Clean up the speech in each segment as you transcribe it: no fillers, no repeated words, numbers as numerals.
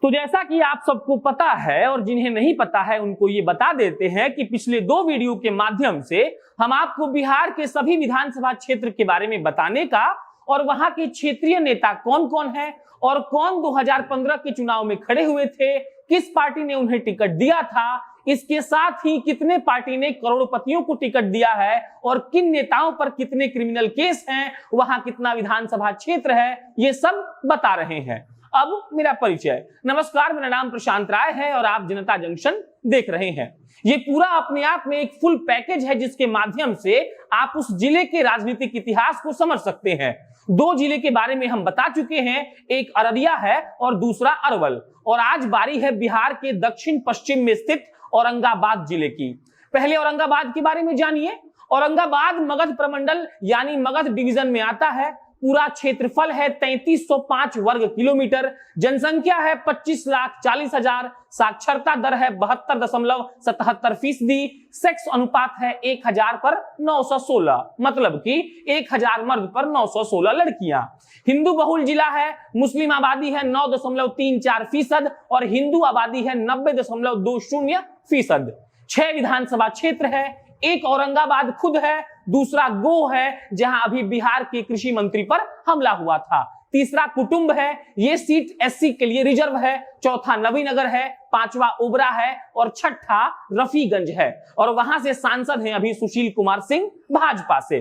तो जैसा कि आप सबको पता है और जिन्हें नहीं पता है उनको ये बता देते हैं कि पिछले 2 वीडियो के माध्यम से हम आपको बिहार के सभी विधानसभा क्षेत्र के बारे में बताने का और वहां के क्षेत्रीय नेता कौन कौन है और कौन 2015 के चुनाव में खड़े हुए थे, किस पार्टी ने उन्हें टिकट दिया था, इसके साथ ही कितने पार्टी ने करोड़पतियों को टिकट दिया है और किन नेताओं पर कितने क्रिमिनल केस हैं, वहां कितना विधानसभा क्षेत्र है, ये सब बता रहे हैं। अब मेरा परिचय। नमस्कार, मेरा नाम प्रशांत राय है और आप जनता जंक्शन देख रहे हैं। ये पूरा अपने आप में एक फुल पैकेज है जिसके माध्यम से आप उस जिले के राजनीतिक इतिहास को समझ सकते हैं। 2 जिले के बारे में हम बता चुके हैं, एक अररिया है और दूसरा अरवल, और आज बारी है बिहार के दक्षिण पश्चिम में स्थित औरंगाबाद जिले की। पहले औरंगाबाद के बारे में जानिए। औरंगाबाद मगध प्रमंडल यानी मगध डिवीजन में आता है। पूरा क्षेत्रफल है 3305 वर्ग किलोमीटर, जनसंख्या है 25,40,000, साक्षरता दर है 72.77%, सेक्स अनुपात है 1000 पर 916, मतलब कि 1000 मर्द पर 916 लड़कियां। हिंदू बहुल जिला है, मुस्लिम आबादी है 9.34% और हिंदू आबादी है 90.20%। 6 विधानसभा क्षेत्र है, एक औरंगाबाद खुद है, दूसरा गो है जहां अभी बिहार के कृषि मंत्री पर हमला हुआ था, तीसरा कुटुंब है, ये सीट एससी के लिए रिजर्व है, चौथा नवीनगर है, 5वां ओबरा है और 6ठा रफीगंज है, और वहां से सांसद हैं अभी सुशील कुमार सिंह भाजपा से।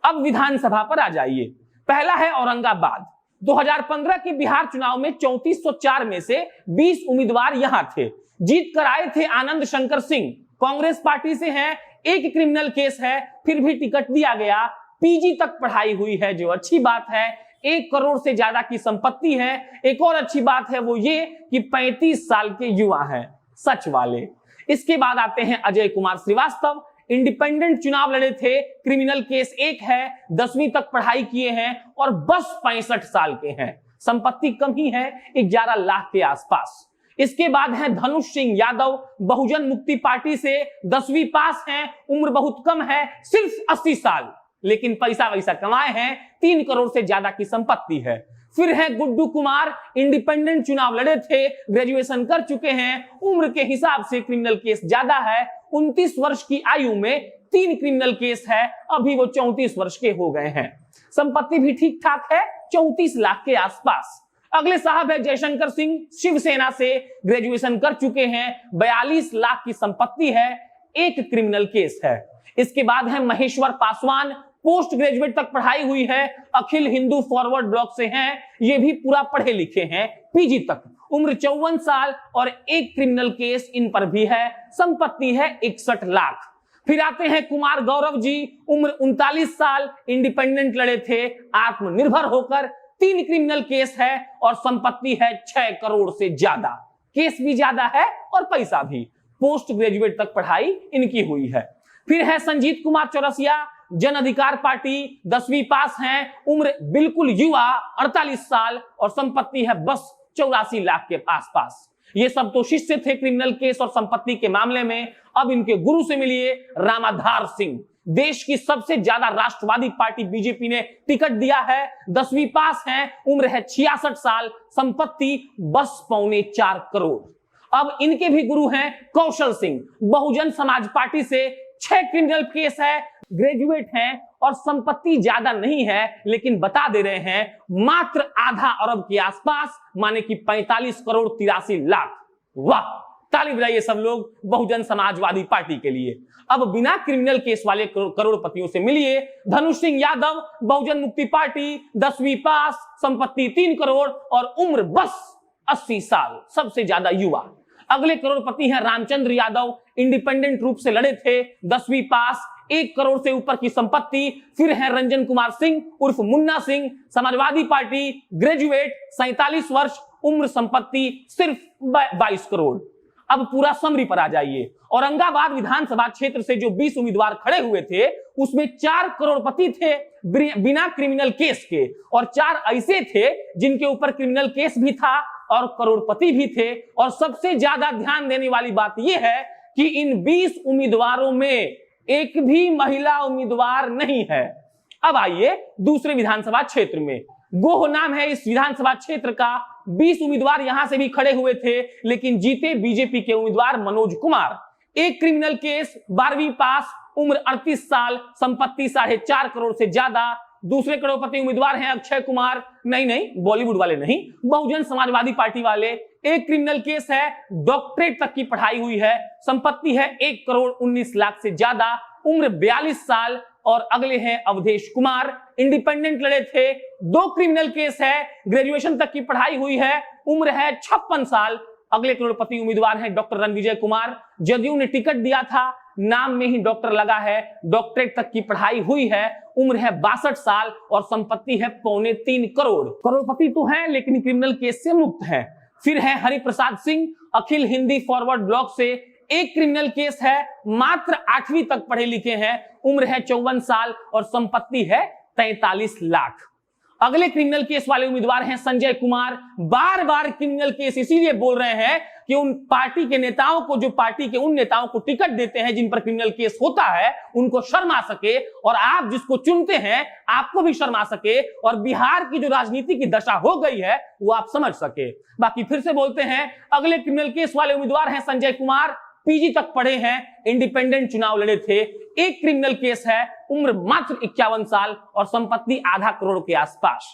अब विधानसभा पर आ जाइए। पहला है औरंगाबाद। 2015 के बिहार चुनाव में 3404 में से 20 उम्मीदवार यहां थे। जीत कर आए थे आनंद शंकर सिंह, कांग्रेस पार्टी से हैं, एक क्रिमिनल केस है, फिर भी टिकट दिया गया। पीजी तक पढ़ाई हुई है, जो अच्छी बात है। 1 करोड़ से ज्यादा की संपत्ति है। एक और अच्छी बात है वो ये कि 35 साल के युवा हैं, सच वाले। इसके बाद आते हैं अजय कुमार श्रीवास्तव, इंडिपेंडेंट चुनाव लड़े थे, क्रिमिनल केस 1 है, 10वीं तक पढ़ाई किए हैं और बस 65 साल के हैं। संपत्ति कम ही है, 11 लाख के आसपास। इसके बाद है धनुष सिंह यादव, बहुजन मुक्ति पार्टी से, 10वीं पास हैं, उम्र बहुत कम है, सिर्फ 80 साल, लेकिन पैसा वैसा कमाए हैं, 3 करोड़ से ज्यादा की संपत्ति है। फिर है गुड्डू कुमार, इंडिपेंडेंट चुनाव लड़े थे, ग्रेजुएशन कर चुके हैं, उम्र के हिसाब से क्रिमिनल केस ज्यादा है, 29 वर्ष की आयु में 3 क्रिमिनल केस है, अभी वो 34 वर्ष के हो गए हैं। संपत्ति भी ठीक ठाक है, 34 लाख के आसपास। अगले साहब है जयशंकर सिंह, शिवसेना से, ग्रेजुएशन कर चुके हैं, 42 लाख की संपत्ति है, 1 क्रिमिनल केस है। इसके बाद है महेश्वर पासवान, पोस्ट ग्रेजुएट तक पढ़ाई हुई है, अखिल हिंदू फॉरवर्ड ब्लॉक से हैं, ये भी पूरा पढ़े लिखे हैं, पीजी तक, उम्र 54 साल और 1 क्रिमिनल केस इन पर भी है, संपत्ति है 61 लाख। फिर आते हैं कुमार गौरव जी, उम्र 39 साल, इंडिपेंडेंट लड़े थे, आत्मनिर्भर होकर, 3 क्रिमिनल केस है और संपत्ति है 6 करोड़ से ज्यादा। केस भी ज्यादा है और पैसा भी। पोस्ट ग्रेजुएट तक पढ़ाई इनकी हुई है। फिर है संजीत कुमार चौरसिया, जन अधिकार पार्टी, 10वीं पास हैं, उम्र बिल्कुल युवा, 48 साल और संपत्ति है बस 84 लाख के आसपास। ये सब तो शिष्य थे क्रिमिनल केस और संपत्ति के मामले में। अब इनके गुरु से मिलिए, रामाधार सिंह, देश की सबसे ज्यादा राष्ट्रवादी पार्टी बीजेपी ने टिकट दिया है, 10वीं पास हैं, उम्र है 66 साल, संपत्ति बस 3.25 करोड़। अब इनके भी गुरु हैं कौशल सिंह, बहुजन समाज पार्टी से, 6 क्रिमिनल केस है, ग्रेजुएट हैं और संपत्ति ज्यादा नहीं है, लेकिन बता दे रहे हैं मात्र आधा अरब के आसपास, माने कि 45 करोड़ 83 लाख। वाह, ताली बजाइए सब लोग बहुजन समाजवादी पार्टी के लिए। अब बिना क्रिमिनल केस वाले करोड़पतियों से मिलिए, धनुष सिंह यादव, बहुजन मुक्ति पार्टी, 10वीं पास, संपत्ति 3 करोड़ और उम्र बस 80 साल, सबसे ज्यादा युवा। अगले करोड़पति हैं रामचंद्र यादव, इंडिपेंडेंट रूप से लड़े थे, 10वीं पास, 1 करोड़ से ऊपर की संपत्ति। फिर है रंजन कुमार सिंह उर्फ मुन्ना सिंह, समाजवादी पार्टी, ग्रेजुएट, 47 वर्ष, उम्र संपत्ति सिर्फ 22 करोड़। अब पूरा समरी पर आ जाइए। औरंगाबाद विधानसभा क्षेत्र से जो 20 उम्मीदवार खड़े हुए थे, उसमें 4 करोड़पति थे बिना क्रिमिनल केस के, और 4 ऐसे थे जिनके ऊपर क्रिमिनल केस भी था और करोड़पति भी थे। और सबसे ज्यादा ध्यान देने वाली बात यह है कि इन 20 उम्मीदवारों में एक भी महिला उम्मीदवार नहीं है। अब आइए दूसरे विधानसभा क्षेत्र में। गोह नाम है इस विधानसभा क्षेत्र का, 20 उम्मीदवार यहां से भी खड़े हुए थे, लेकिन जीते बीजेपी के उम्मीदवार मनोज कुमार। एक क्रिमिनल केस, 12वीं पास, उम्र 38 साल, संपत्ति 4.5 करोड़ से ज्यादा। दूसरे करोड़पति उम्मीदवार हैं अक्षय कुमार, नहीं बॉलीवुड वाले नहीं, बहुजन समाजवादी पार्टी वाले। एक क्रिमिनल केस है, डॉक्टरेट तक की पढ़ाई हुई है, संपत्ति है 1 करोड़ 19 लाख से ज्यादा, उम्र 42 साल। और अगले हैं अवधेश कुमार, इंडिपेंडेंट लड़े थे। 2 क्रिमिनल केस है, ग्रेजुएशन तक की पढ़ाई हुई है, उम्र है 56 साल। अगले करोड़पति उम्मीदवार हैं डॉक्टर रणविजय कुमार, जदयू ने टिकट दिया था, नाम में ही डॉक्टर लगा है, डॉक्टरेट तक की पढ़ाई हुई है, उम्र है 62 साल और संपत्ति है 3.25 करोड़। करोड़पति तो है लेकिन क्रिमिनल केस से मुक्त है। फिर है हरिप्रसाद सिंह, अखिल हिंदी फॉरवर्ड ब्लॉक से। एक क्रिमिनल केस है, मात्र 8वीं तक पढ़े लिखे हैं, उम्र है 54 साल और संपत्ति है 43 लाख। अगले क्रिमिनल केस वाले उम्मीदवार हैं संजय कुमार। बार बार क्रिमिनल केस इसीलिए बोल रहे हैं कि उन पार्टी के नेताओं को, जो पार्टी के उन नेताओं को टिकट देते हैं जिन पर क्रिमिनल केस होता है, उनको शर्म आ सके और आप जिसको चुनते हैं आपको भी शर्म आ सके और बिहार की जो राजनीति की दशा हो गई है वो आप समझ सके। बाकी फिर से बोलते हैं, अगले क्रिमिनल केस वाले उम्मीदवार हैं संजय कुमार, पीजी तक पढ़े हैं, इंडिपेंडेंट चुनाव लड़े थे। एक क्रिमिनल केस है, उम्र मात्र 51 साल और संपत्ति आधा करोड़ के आसपास।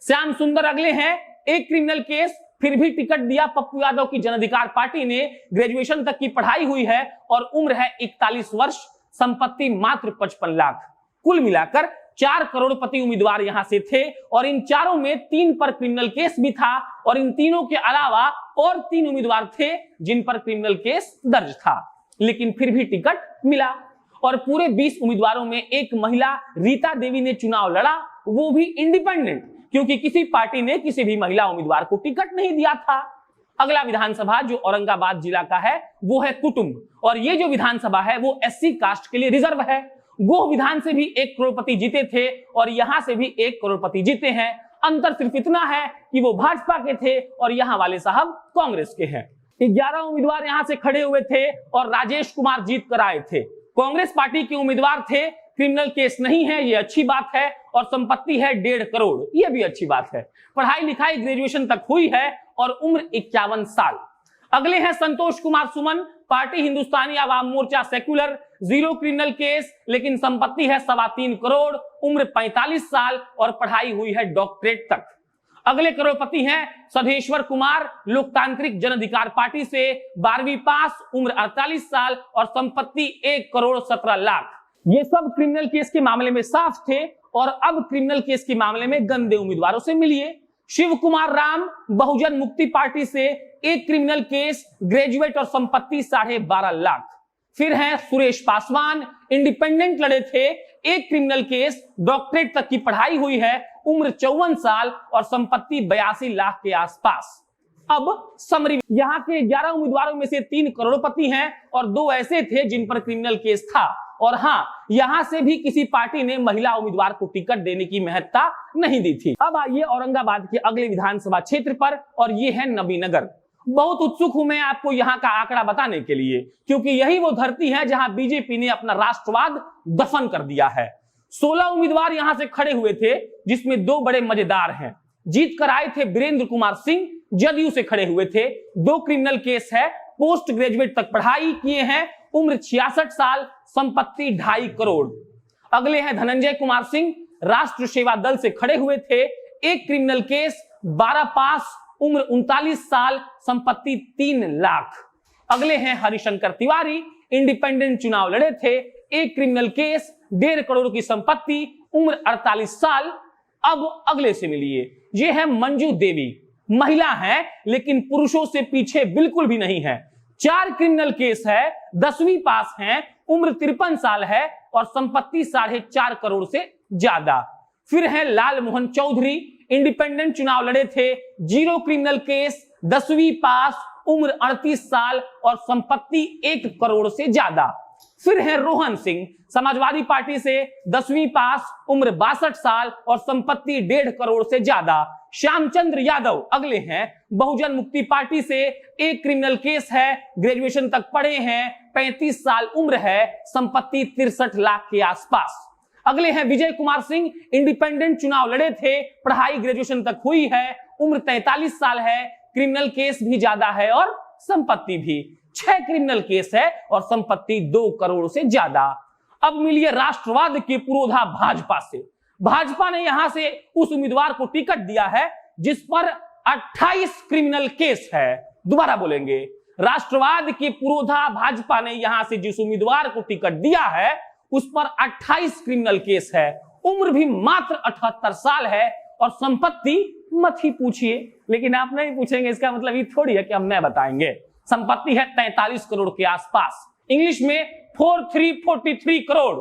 श्याम सुंदर अगले हैं, एक क्रिमिनल केस, फिर भी टिकट दिया पप्पू यादव की जन अधिकार पार्टी ने, ग्रेजुएशन तक की पढ़ाई हुई है और उम्र है 41 वर्ष, संपत्ति मात्र 55 लाख। कुल मिलाकर 4 करोड़पति उम्मीदवार यहां से थे और इन चारों में 3 पर क्रिमिनल केस भी था और इन तीनों के अलावा और 3 उम्मीदवार थे जिन पर क्रिमिनल केस दर्ज था, लेकिन फिर भी टिकट मिला। और पूरे 20 उम्मीदवारों में एक महिला रीता देवी ने चुनाव लड़ा, वो भी इंडिपेंडेंट, क्योंकि किसी पार्टी ने किसी भी महिला उम्मीदवार को टिकट नहीं दिया था। अगला विधानसभा जो औरंगाबाद जिला का है वो है कुटुंब, और ये जो विधानसभा है वो SC कास्ट के लिए रिजर्व है। गोह विधान से भी 1 करोड़पति जीते थे और यहां से भी 1 करोड़पति जीते हैं। अंतर सिर्फ इतना है कि वो भाजपा के थे और यहां वाले साहब कांग्रेस के हैं। 11 उम्मीदवार यहां से खड़े हुए थे और राजेश कुमार जीत कर आए थे। कांग्रेस पार्टी के उम्मीदवार थे, क्रिमिनल केस नहीं है, ये अच्छी बात है, और संपत्ति है 1.5 करोड़, ये भी अच्छी बात है। पढ़ाई लिखाई ग्रेजुएशन तक हुई है और उम्र 51 साल। अगले हैं Santosh Kumar Suman, party Hindustani Awam Morcha secular, 0 criminal case, लेकिन संपत्ति है 3.25 करोड़, उम्र 45 साल और पढ़ाई हुई है डॉक्टरेट तक। अगले करोड़पति हैं सधेश्वर कुमार, लोकतांत्रिक जन अधिकार पार्टी से, 12वीं पास, उम्र 48 साल और संपत्ति 1 करोड़ 17 लाख। ये सब क्रिमिनल केस के मामले में साफ थे और अब क्रिमिनल केस के मामले में गंदे उम्मीदवारों से मिलिए। शिव कुमार राम, बहुजन मुक्ति पार्टी से, 1 क्रिमिनल केस, ग्रेजुएट और संपत्ति 12.5 लाख। फिर हैं सुरेश पासवान, इंडिपेंडेंट लड़े थे, 1 क्रिमिनल केस, डॉक्टरेट तक की पढ़ाई हुई है, उम्र 54 साल और संपत्ति 82 लाख के आसपास। अब समरी, यहाँ के 11 उम्मीदवारों में से 3 करोड़पति हैं और 2 ऐसे थे जिन पर क्रिमिनल केस था। और हाँ, यहां से भी किसी पार्टी ने महिला उम्मीदवार को टिकट देने की महत्ता नहीं दी थी। अब आइए औरंगाबाद के अगले विधानसभा क्षेत्र पर, और ये है नबीनगर। बहुत उत्सुक हूं मैं आपको यहाँ का आंकड़ा बताने के लिए, क्योंकि यही वो धरती है जहां बीजेपी ने अपना राष्ट्रवाद दफन कर दिया है। 16 उम्मीदवार यहां से खड़े हुए थे, जिसमें 2 बड़े मजेदार हैं। जीत कर आए थे वीरेंद्र कुमार सिंह, जदयू से खड़े हुए थे, 2 क्रिमिनल केस है, पोस्ट ग्रेजुएट तक पढ़ाई किए हैं, उम्र 66 साल, संपत्ति 2.5 करोड़। अगले हैं धनंजय कुमार सिंह, राष्ट्र सेवा दल से खड़े हुए थे, 1 क्रिमिनल केस, 12 पास, उम्र 39 साल, संपत्ति 3 लाख। अगले हैं हरिशंकर तिवारी, इंडिपेंडेंट चुनाव लड़े थे, 1 क्रिमिनल केस, 1.5 करोड़ की संपत्ति, उम्र 48 साल। अब अगले से मिलिए, ये है मंजू देवी, महिला है लेकिन पुरुषों से पीछे बिल्कुल भी नहीं है, 4 क्रिमिनल केस है, 10वीं पास हैं, उम्र 53 साल है और संपत्ति 4.5 करोड़ से ज्यादा। फिर है लाल मोहन चौधरी, इंडिपेंडेंट चुनाव लड़े थे, 0 क्रिमिनल केस, 10वीं पास, उम्र 38 साल और संपत्ति 1 करोड़ से ज्यादा। फिर है रोहन सिंह, समाजवादी पार्टी से, 10वीं पास, उम्र 62 साल और संपत्ति 1.5 करोड़ से ज्यादा। श्यामचंद्र यादव अगले हैं, बहुजन मुक्ति पार्टी से, 1 क्रिमिनल केस है, ग्रेजुएशन तक पढ़े हैं, 35 साल उम्र है, संपत्ति 63 लाख के आसपास। अगले हैं विजय कुमार सिंह, इंडिपेंडेंट चुनाव लड़े थे, पढ़ाई ग्रेजुएशन तक हुई है, उम्र 43 साल है, क्रिमिनल केस भी ज्यादा है और संपत्ति भी 6 क्रिमिनल केस है और संपत्ति 2 करोड़ से ज्यादा। अब मिलिए राष्ट्रवाद के पुरोधा भाजपा से। भाजपा ने यहां से उस उम्मीदवार को टिकट दिया है जिस पर 28 क्रिमिनल केस है। दोबारा बोलेंगे, राष्ट्रवाद के पुरोधा भाजपा ने यहां से जिस उम्मीदवार को टिकट दिया है उस पर 28 क्रिमिनल केस है, उम्र भी मात्र 78 साल है और संपत्ति मत ही पूछिए। लेकिन आप नहीं पूछेंगे, इसका मतलब ये थोड़ी है कि हम नहीं बताएंगे। संपत्ति है 43 करोड़ के आसपास, इंग्लिश में 4343 करोड़।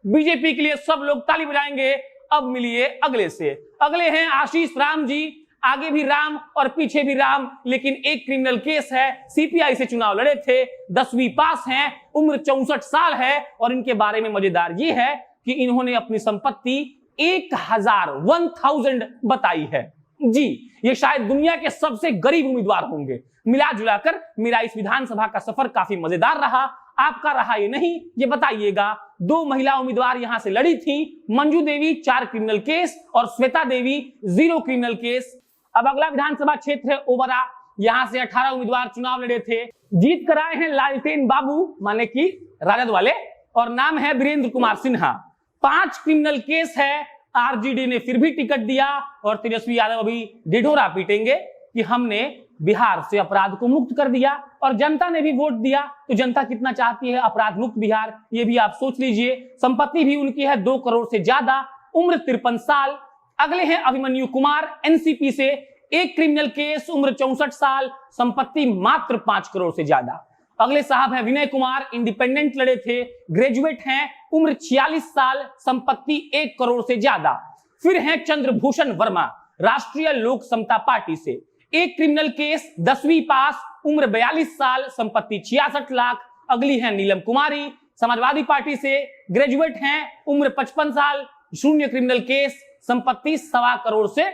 बीजेपी के लिए सब लोग ताली बजाएंगे। अब मिलिए अगले से। अगले हैं आशीष राम जी, आगे भी राम और पीछे भी राम, लेकिन एक क्रिमिनल केस है। सीपीआई से चुनाव लड़े थे, 10वीं पास हैं, उम्र 64 साल है और इनके बारे में मजेदार ये है कि इन्होंने अपनी संपत्ति 1000 बताई है। जी, ये शायद दुनिया के सबसे गरीब उम्मीदवार होंगे। मिला जुलाकर मेरा इस विधानसभा का सफर काफी मजेदार रहा। आपका रहा ये नहीं, ये बताइएगा। 2 महिला उम्मीदवार यहां से लड़ी थी, मंजू देवी 4 क्रिमिनल केस और श्वेता देवी 0 क्रिमिनल केस। अब अगला विधानसभा क्षेत्र है ओबरा, यहां से 18 उम्मीदवार चुनाव लड़े थे, जीत कर आए हैं लालटेन बाबू माने कि राजद वाले, और नाम है वीरेंद्र कुमार सिन्हा। 5 क्रिमिनल केस है, आरजेडी ने फिर भी टिकट दिया और तेजस्वी यादव अभी ढिढोरा पीटेंगे कि हमने बिहार से अपराध को मुक्त कर दिया और जनता ने भी वोट दिया। तो जनता कितना चाहती है अपराध मुक्त बिहार, ये भी आप सोच लीजिए। संपत्ति भी उनकी है 2 करोड़ से ज्यादा, उम्र 53 साल। अगले हैं अभिमन्यु कुमार, एनसीपी से, 1 क्रिमिनल केस, उम्र 64 साल, संपत्ति मात्र 5 करोड़ से ज्यादा। अगले साहब हैं विनय कुमार, इंडिपेंडेंट लड़े थे, ग्रेजुएट हैं, उम्र 46 साल, संपत्ति 1 करोड़ से ज्यादा। फिर हैं चंद्रभूषण वर्मा, राष्ट्रीय लोक समता पार्टी से, 1 क्रिमिनल केस, 10वीं पास, उम्र 42 साल, संपत्ति 66 लाख। अगली है नीलम कुमारी, समाजवादी पार्टी से, ग्रेजुएट हैं, उम्र 55 साल, 0 क्रिमिनल केस, संपत्ति 1.25 करोड़ से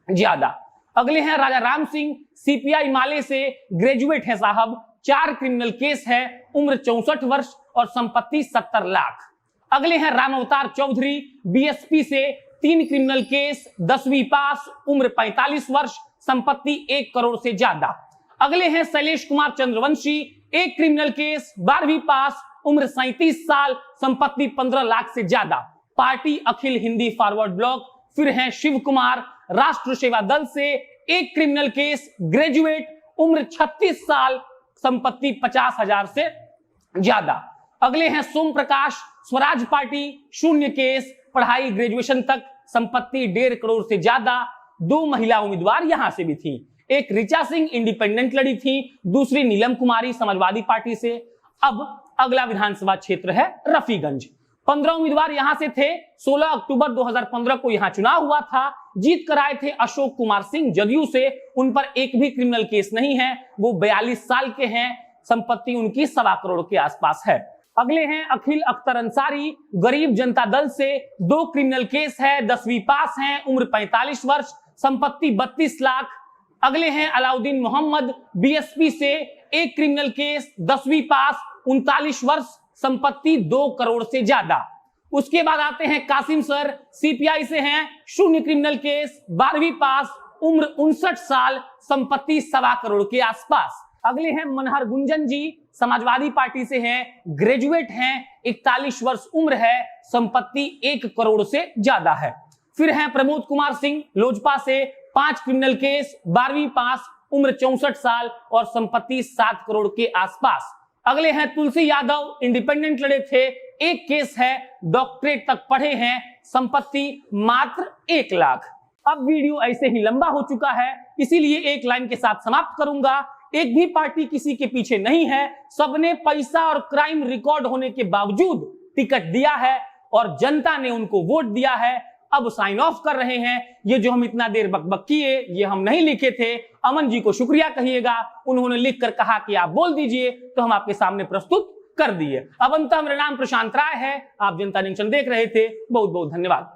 ज्यादा। अगले हैं राजा राम सिंह, सीपीआई माले से, ग्रेजुएट है साहब, 4 क्रिमिनल केस है, उम्र 64 वर्ष और संपत्ति 70 लाख। अगले हैं राम अवतार चौधरी, बीएसपी से, 3 क्रिमिनल केस, 10वीं पास, उम्र 45 वर्ष, संपत्ति 1 करोड़ से ज्यादा। अगले हैं शैलेश कुमार चंद्रवंशी, 1 क्रिमिनल केस, 12वीं पास, उम्र 37 साल, संपत्ति 15 लाख से ज्यादा। पार्टी अखिल हिंदी फॉरवर्ड ब्लॉक। फिर हैं शिव कुमार, राष्ट्र सेवा दल से, 1 क्रिमिनल केस, ग्रेजुएट, उम्र 36 साल, संपत्ति 50,000 से ज्यादा। अगले हैं सोम प्रकाश, स्वराज पार्टी, 0 केस, पढ़ाई ग्रेजुएशन तक, संपत्ति 1.5 करोड़ से ज्यादा। 2 महिला उम्मीदवार यहां से भी थी, एक ऋचा सिंह इंडिपेंडेंट लड़ी थी, दूसरी नीलम कुमारी समाजवादी पार्टी से। अब अगला विधानसभा क्षेत्र है रफीगंज। 15 उम्मीदवार यहां से थे, 16 अक्टूबर 2015 को यहां चुनाव हुआ था, जीत कर आए थे अशोक कुमार सिंह जदयू से, उन पर एक भी क्रिमिनल केस नहीं है, वो 42 साल के हैं, संपत्ति उनकी 1.25 करोड़ के आसपास है। अगले हैं अखिल अख्तर अंसारी, गरीब जनता दल से, 2 क्रिमिनल केस है, 10वीं पास हैं, उम्र 45 वर्ष, संपत्ति 32 लाख। अगले हैं अलाउद्दीन मोहम्मद, बीएसपी से, 1 क्रिमिनल केस, 10वीं पास, 39 वर्ष, संपत्ति 2 करोड़ से ज्यादा। उसके बाद आते हैं कासिम सर, सीपीआई से हैं, 0 क्रिमिनल केस, 12वीं पास, उम्र 59 साल, संपत्ति 1.25 करोड़ के आसपास। अगले हैं मनहर गुंजन जी, समाजवादी पार्टी से हैं, ग्रेजुएट हैं, 41 वर्ष उम्र है, संपत्ति 1 करोड़ से ज्यादा है। फिर हैं प्रमोद कुमार सिंह, लोजपा से, 5 क्रिमिनल केस, 12वीं पास, उम्र 64 साल और संपत्ति 7 करोड़ के आसपास। अगले हैं तुलसी यादव, इंडिपेंडेंट लड़े थे, 1 केस है, डॉक्टरेट तक पढ़े हैं, संपत्ति मात्र 1 लाख। अब वीडियो ऐसे ही लंबा हो चुका है, इसीलिए एक लाइन के साथ समाप्त करूंगा। एक भी पार्टी किसी के पीछे नहीं है, सबने पैसा और क्राइम रिकॉर्ड होने के बावजूद टिकट दिया है और जनता ने उनको वोट दिया है। अब साइन ऑफ कर रहे हैं। ये जो हम इतना देर बकबक किए, ये हम नहीं लिखे थे। अमन जी को शुक्रिया कहिएगा, उन्होंने लिखकर कहा कि आप बोल दीजिए, तो हम आपके सामने प्रस्तुत कर दिए। अब अंत मेरा नाम प्रशांत राय है, आप जनता जंक्शन देख रहे थे। बहुत बहुत धन्यवाद।